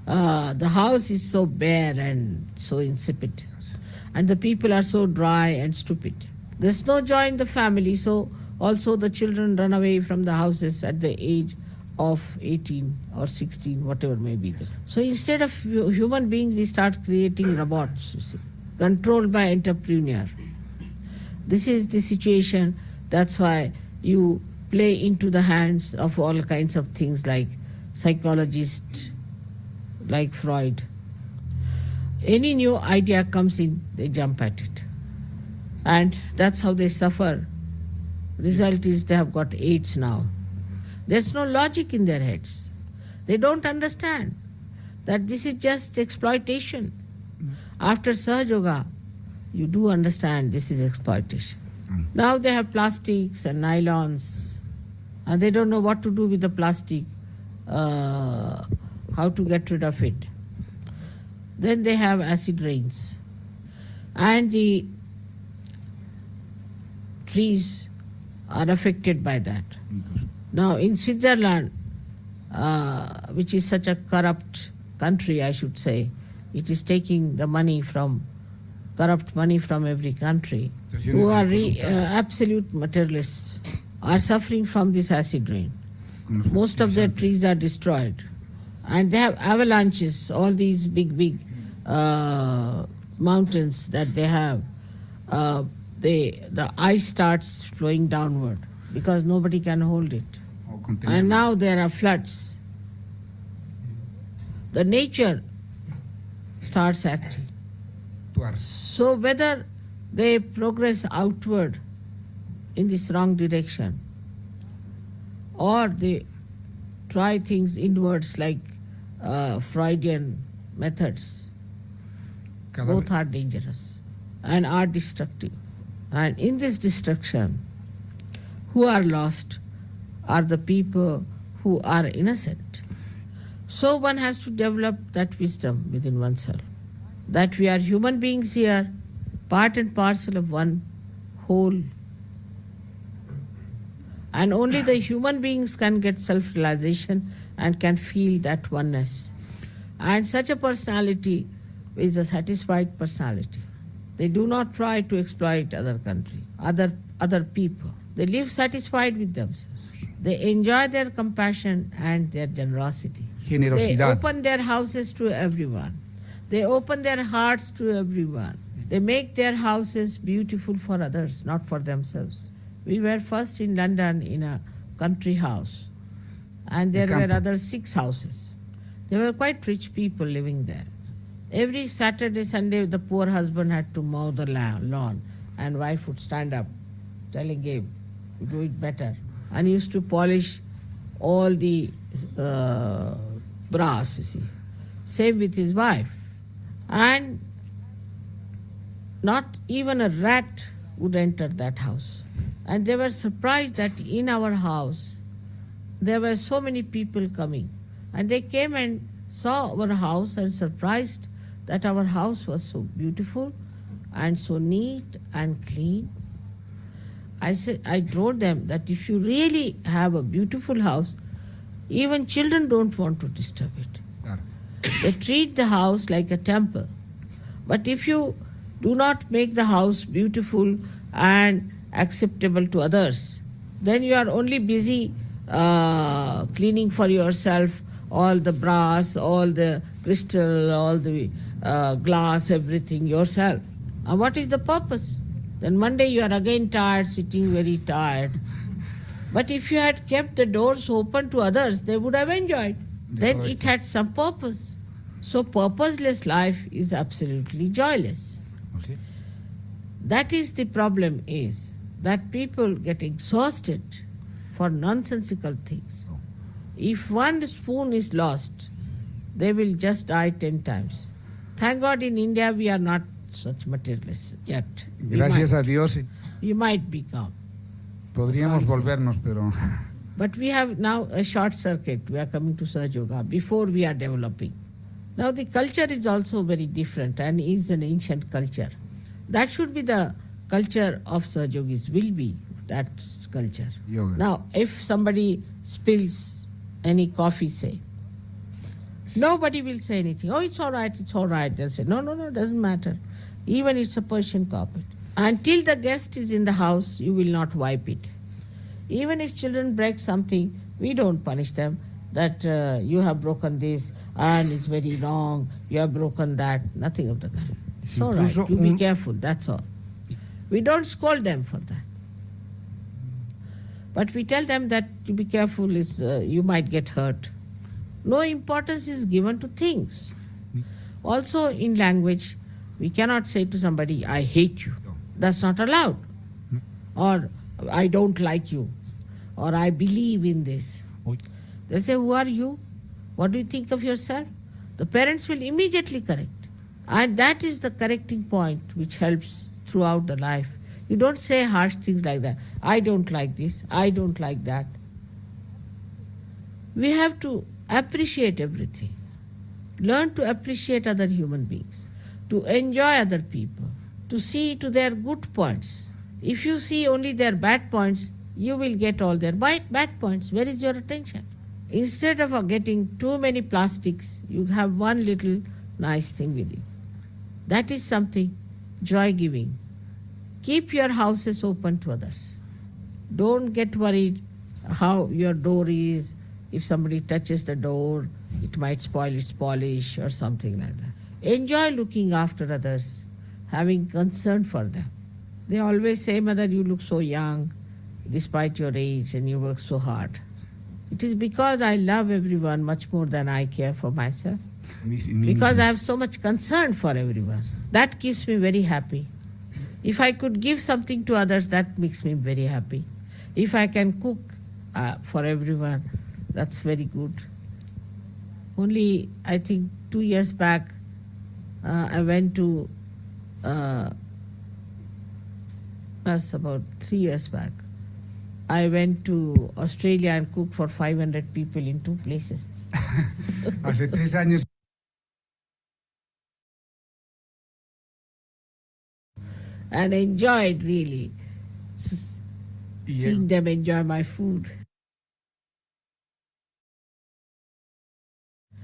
The house is so bare and so insipid, and the people are so dry and stupid. There's no joy in the family, so also the children run away from the houses at the age of 18 or 16, whatever may be. So instead of human beings, we start creating robots, you see, controlled by entrepreneur. This is the situation. That's why you play into the hands of all kinds of things like psychologists, like Freud. Any new idea comes in, they jump at it. And that's how they suffer. Result is they have got AIDS now. There's no logic in their heads. They don't understand that this is just exploitation. After Sahajya, you do understand this is exploitation. Now they have plastics and nylons, and they don't know what to do with the plastic, how to get rid of it. Then they have acid rains. And the trees are affected by that. Now, in Switzerland, which is such a corrupt country, I should say, it is taking the money from corrupt money from every country, who are absolute materialists, are suffering from this acid rain. Most of their trees are destroyed. And they have avalanches, all these big mountains that they have. The ice starts flowing downward because nobody can hold it. And now there are floods. The nature starts acting. So whether they progress outward in this wrong direction or they try things inwards like Freudian methods, both are dangerous and are destructive. And in this destruction, who are lost are the people who are innocent. So one has to develop that wisdom within oneself, that we are human beings here, part and parcel of one whole. And only the human beings can get self-realization and can feel that oneness. And such a personality is a satisfied personality. They do not try to exploit other countries, other people. They live satisfied with themselves. They enjoy their compassion and their generosity. They open their houses to everyone. They open their hearts to everyone. They make their houses beautiful for others, not for themselves. We were first in London in a country house, and there were other 6 houses. There were quite rich people living there. Every Saturday, Sunday, the poor husband had to mow the lawn, and wife would stand up, telling him, "You do it better." And he used to polish all the brass, you see. Same with his wife. And not even a rat would enter that house. And they were surprised that in our house, there were so many people coming. And they came and saw our house and surprised that our house was so beautiful and so neat and clean. I told them that if you really have a beautiful house, even children don't want to disturb it. They treat the house like a temple. But if you do not make the house beautiful and acceptable to others, then you are only busy cleaning for yourself all the brass, all the crystal, all the glass, everything yourself. And what is the purpose? Then Monday you are again tired, sitting very tired. But if you had kept the doors open to others, they would have enjoyed. Then it had some purpose. So purposeless life is absolutely joyless. That is the problem, is that people get exhausted for nonsensical things. If one spoon is lost, they will just die 10 times. Thank God in India we are not such materialists yet. Gracias a Dios. We might become. Podríamos volvernos, pero... But we have now a short circuit. We are coming to Sahaj Yoga before we are developing. Now the culture is also very different and is an ancient culture. That should be the culture of Sahaj Yogis, will be that culture. Yoga. Now if somebody spills any coffee, say, nobody will say anything. Oh, it's all right, it's all right. They'll say, no, doesn't matter. Even it's a Persian carpet. Until the guest is in the house, you will not wipe it. Even if children break something, we don't punish them that you have broken this and it's very wrong, you have broken that. Nothing of the kind. It's all right, you be careful, that's all. We don't scold them for that. But we tell them that to be careful, you might get hurt. No importance is given to things. Also in language, we cannot say to somebody, I hate you. That's not allowed. Or I don't like you. Or I believe in this. They'll say, who are you? What do you think of yourself? The parents will immediately correct. And that is the correcting point which helps throughout the life. You don't say harsh things like that. I don't like this. I don't like that. We have to appreciate everything. Learn to appreciate other human beings. To enjoy other people. To see to their good points. If you see only their bad points, you will get all their bad points. Where is your attention? Instead of getting too many plastics, you have one little nice thing with you. That is something joy-giving. Keep your houses open to others. Don't get worried how your door is. If somebody touches the door, it might spoil its polish or something like that. Enjoy looking after others, having concern for them. They always say, Mother, you look so young despite your age and you work so hard. It is because I love everyone much more than I care for myself. Because I have so much concern for everyone. That keeps me very happy. If I could give something to others, that makes me very happy. If I can cook for everyone, that's very good. Only, I think 2 years back, I went to, that's about 3 years back, I went to Australia and cooked for 500 people in 2 places. Hace 3 años. And enjoyed really seeing them enjoy my food.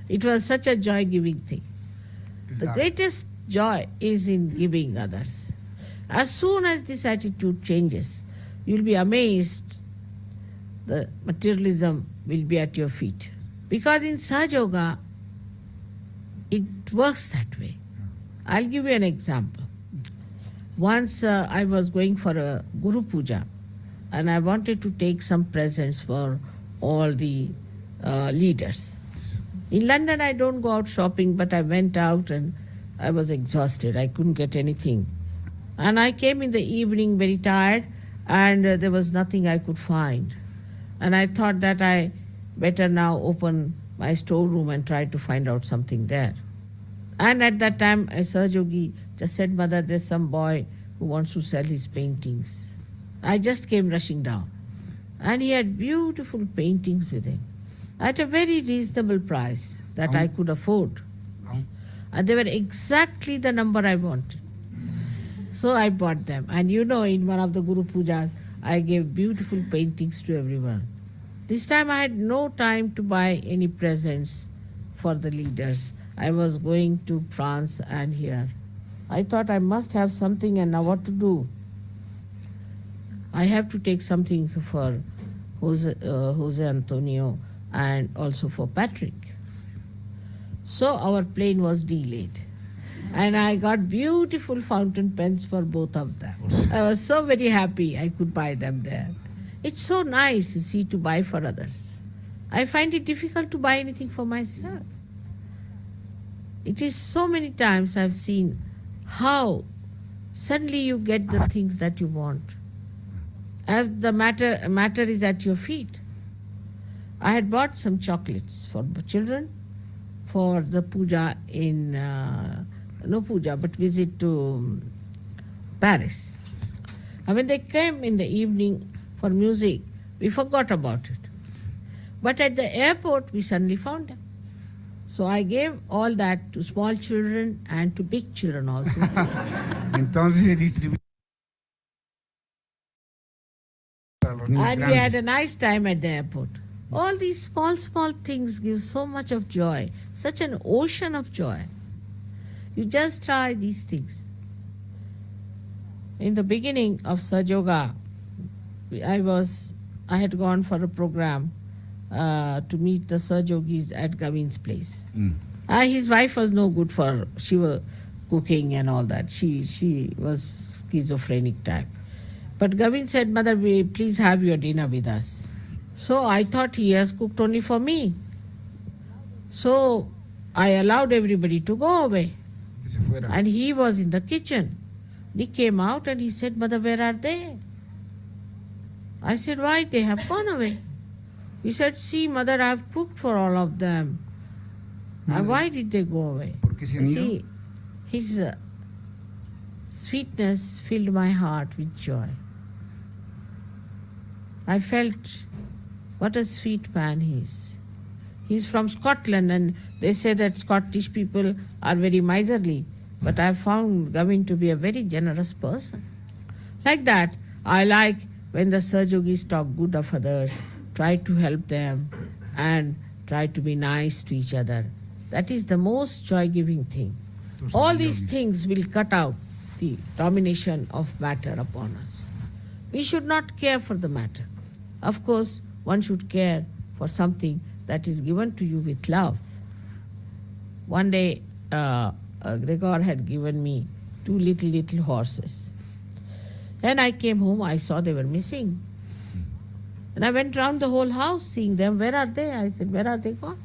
It was such a joy-giving thing. The greatest joy is in giving others. As soon as this attitude changes, you'll be amazed the materialism will be at your feet. Because in Sahaj Yoga, it works that way. I'll give you an example. Once I was going for a Guru Puja and I wanted to take some presents for all the leaders. In London, I don't go out shopping, but I went out and I was exhausted. I couldn't get anything. And I came in the evening very tired and there was nothing I could find. And I thought that I better now open my storeroom and try to find out something there. And at that time, a Sahaj just said, Mother, there's some boy who wants to sell his paintings. I just came rushing down. And he had beautiful paintings with him at a very reasonable price that I could afford. And they were exactly the number I wanted. So I bought them. And you know, in one of the Guru Pujas, I gave beautiful paintings to everyone. This time I had no time to buy any presents for the leaders. I was going to France and here. I thought I must have something, and now what to do? I have to take something for Jose Antonio and also for Patrick. So our plane was delayed. And I got beautiful fountain pens for both of them. I was so very happy I could buy them there. It's so nice, you see, to buy for others. I find it difficult to buy anything for myself. It is so many times I've seen how suddenly you get the things that you want. As the matter is at your feet. I had bought some chocolates for the children for the puja in, no puja, but visit to Paris. And when they came in the evening for music, we forgot about it. But at the airport, we suddenly found them. So I gave all that to small children and to big children also. And we had a nice time at the airport. All these small things give so much of joy, such an ocean of joy. You just try these things. In the beginning of Sahaj Yoga, I had gone for a program to meet the Sahaj Yogis at Gavin's place. His wife was no good for, she was cooking and all that. She was schizophrenic type. But Gavin said, Mother, please have your dinner with us. So I thought he has cooked only for me. So I allowed everybody to go away. And he was in the kitchen. He came out and he said, Mother, where are they? I said, why? They have gone away. He said, see, Mother, I have cooked for all of them. And why did they go away? See, his sweetness filled my heart with joy. I felt what a sweet man he is. He's from Scotland, and they say that Scottish people are very miserly. But I've found Gavin to be a very generous person. Like that, I like when the Sahajogis talk good of others, try to help them, and try to be nice to each other. That is the most joy-giving thing. All these things will cut out the domination of matter upon us. We should not care for the matter. Of course, one should care for something that is given to you with love. One day, Gregor had given me 2 little horses. When I came home, I saw they were missing. And I went round the whole house seeing them. Where are they? I said, where are they gone?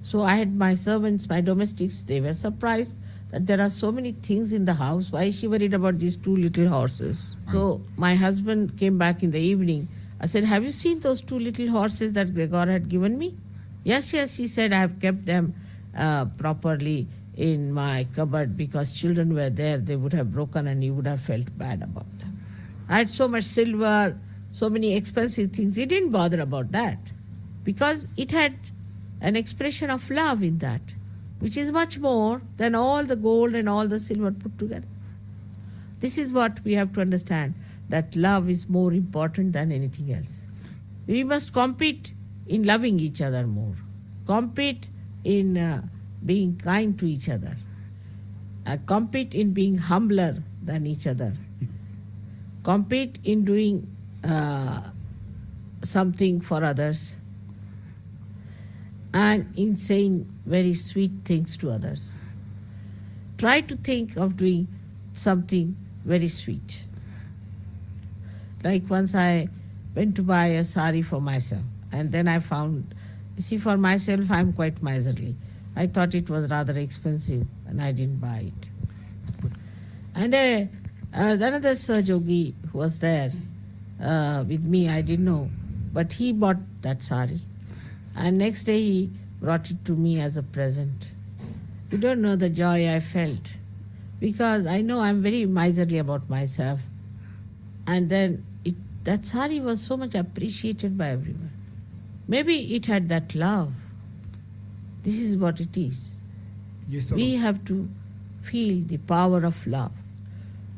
So I had my servants, my domestics, they were surprised that there are so many things in the house. Why is she worried about these 2 little horses? So my husband came back in the evening. I said, have you seen those 2 little horses that Gregor had given me? Yes, he said, I have kept them properly in my cupboard because children were there, they would have broken and you would have felt bad about them. I had so much silver, so many expensive things. He didn't bother about that because it had an expression of love in that, which is much more than all the gold and all the silver put together. This is what we have to understand, that love is more important than anything else. We must compete in loving each other more, compete in being kind to each other, compete in being humbler than each other, compete in doing something for others, and in saying very sweet things to others. Try to think of doing something very sweet. Like once I went to buy a sari for myself, and then I found, you see, for myself I'm quite miserly. I thought it was rather expensive and I didn't buy it. And another Sahajogi who was there with me, I didn't know, but he bought that sari. And next day he brought it to me as a present. You don't know the joy I felt, because I know I'm very miserly about myself. And then that sari was so much appreciated by everyone. Maybe it had that love. This is what it is. We have to feel the power of love.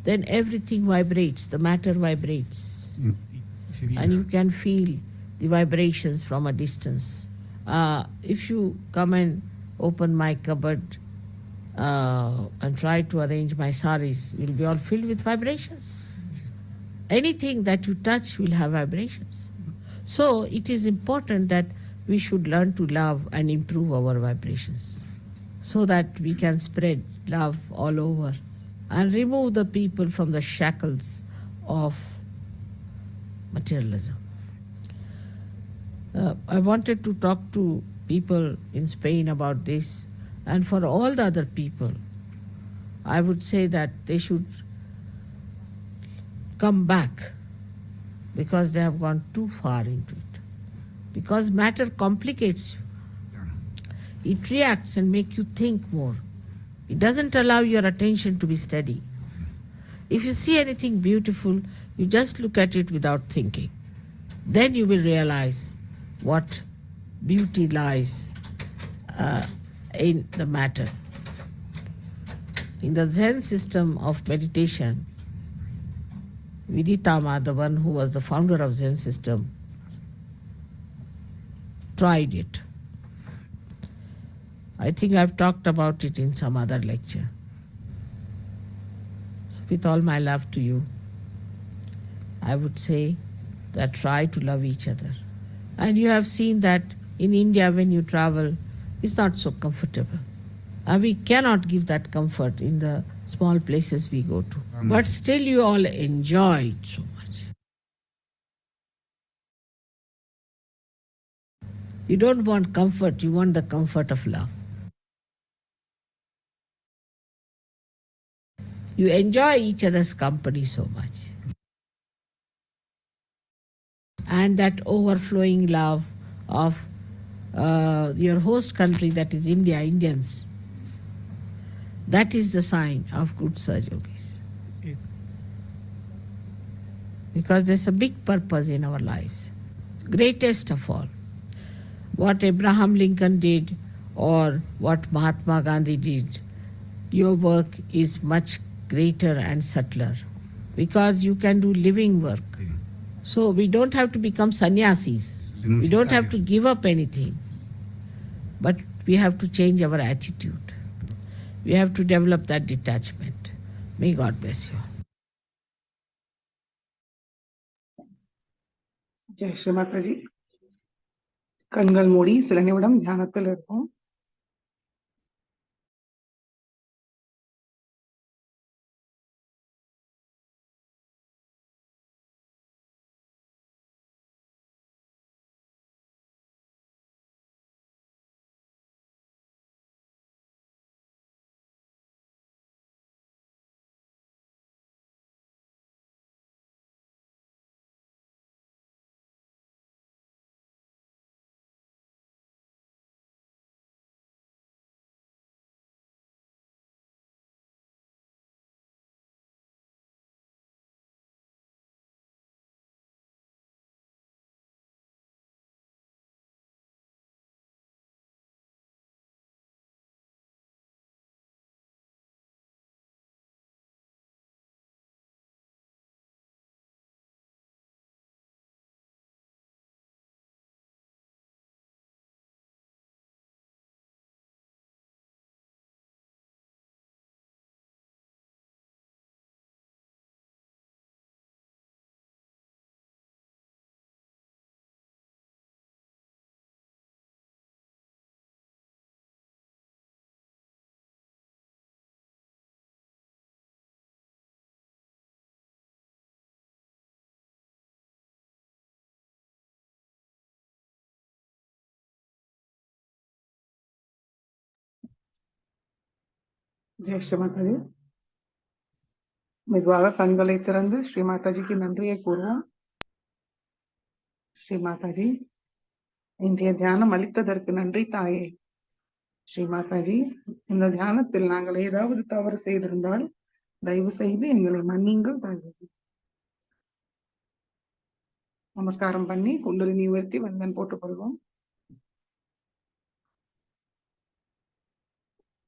Then everything vibrates, the matter vibrates. And you can feel the vibrations from a distance. If you come and open my cupboard and try to arrange my saris, you'll be all filled with vibrations. Anything that you touch will have vibrations. So it is important that we should learn to love and improve our vibrations so that we can spread love all over and remove the people from the shackles of materialism. I wanted to talk to people in Spain about this, and for all the other people, I would say that they should come back because they have gone too far into it. Because matter complicates you. It reacts and makes you think more. It doesn't allow your attention to be steady. If you see anything beautiful, you just look at it without thinking. Then you will realize what beauty lies in the matter. In the Zen system of meditation, Viditama, the one who was the founder of Zen system, tried it. I think I've talked about it in some other lecture. So with all my love to you, I would say that try to love each other. And you have seen that in India when you travel, it's not so comfortable. And we cannot give that comfort in the small places we go to. But still you all enjoy it so much. You don't want comfort, you want the comfort of love. You enjoy each other's company so much. And that overflowing love of your host country, that is India, Indians, that is the sign of good Sahajogis. Because there's a big purpose in our lives. Greatest of all. What Abraham Lincoln did or what Mahatma Gandhi did, your work is much greater and subtler. Because you can do living work. So we don't have to become sannyasis. We don't have to give up anything. But we have to change our attitude. We have to develop that detachment. May God bless you. Jai Sri Mataji. கண்கள் மூடி சில நிமிடம் தியானத்தில் இருப்போம். ஜெய் ஸ்ரீ மாதாஜி. மெதுவாக கண்களை திறந்து ஸ்ரீ மாதாஜிக்கு நன்றியை கூறுவோம். ஸ்ரீ மாதாஜி, இன்றைய தியானம் அளித்ததற்கு நன்றி தாயே. ஸ்ரீ மாதாஜி, இந்த தியானத்தில் நாங்கள் ஏதாவது தவறு செய்திருந்தால் தயவு செய்து எங்களை மன்னிங்கள் தாயே. நமஸ்காரம் பண்ணி குண்டலினி உயர்த்தி வந்தன் போட்டுக்கொள்வோம்.